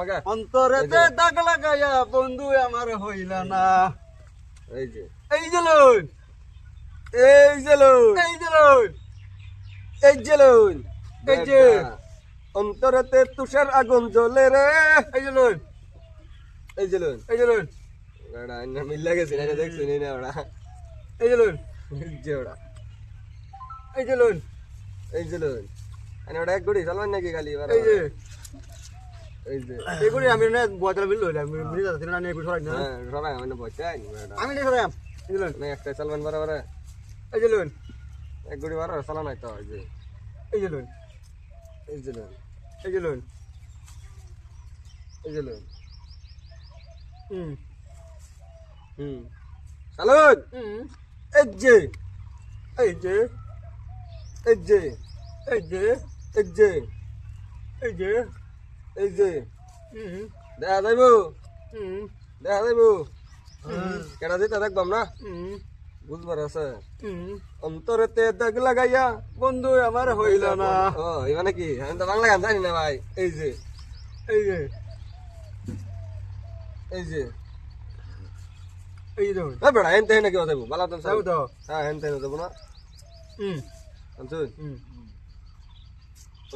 অন্তরেতে দাগ লাগাইয়া বন্ধু আমার হইলা না। এই যে এই যে লোন, এই যে লোন, এই যে লোন, এই যে লোন, এই যে অন্তরেতে তুষার আগুন জ্বলে রে। এই যে লোন, এই যে লোন, এই যে লোন, ওরা না মিল্লা গেছে না দেখছি না ওরা। এই যে লোন, এই যে ওরা, এই যে লোন, এই যে লোন, আরে ওরা এক গুড়ি চালবেন নাকি খালি এবার? এই যে এই যে এগুলি আমি না বয়তালা বিল লইলাম, আমি বুঝি যাচ্ছে না, এগুলি সরাই না। হ্যাঁ সবাই মানে বইতাই আমি না সরাইম। এই যে লোন, না একটা চালবেন বরাবর এই যে লোন, এক গুড়ি বরাবর চালা নাই তো। এই যে এই যে লোন, এই যে লোন, এই যে লোন, এই যে লোন, হুম হুম চালুন। হুম, এই যে এই যে এই যে এই যে এই যে এই যে এই যে হুম দেখা যাইব, হুম দেখা যাইব। কেটা যেটা দেখবাম না, হুম বুঝবার আছে। হুম, অন্তরেতে দাগ লাগাইয়া। বন্ধু আমার হইলা না। ও এই মানে কি, আমি তো বাংলা গান জানি না ভাই। এই যে এই যে এই যে এই যে লোন, এ বেড়া হেনতে হেনে কি যাইব বালা তো যাও তো। হ্যাঁ হেনতে হেনে যাবো না। হুম শুন, হুম,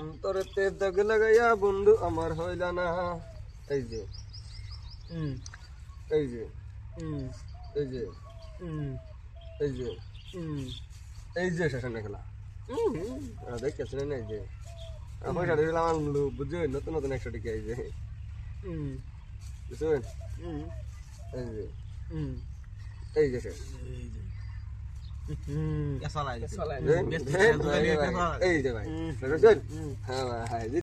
অন্তরেতে দাগ লাগাইয়া বন্ধু আমার হইলা না। এই যে হুম এই যে হুম এই যে হুম এই যে হুম এই যে শেষে খেলা হুম, দেখতেছি না। এই যে পয়সা দিলাম আনলু বুঝছো, নতুন নতুন 100 টাকা। এই যে হুম বুঝছেন, হুম এই যে হুম এই যে শেষ। হুম, এই যে ভাই, বুঝছেন? হ্যাঁ ভাই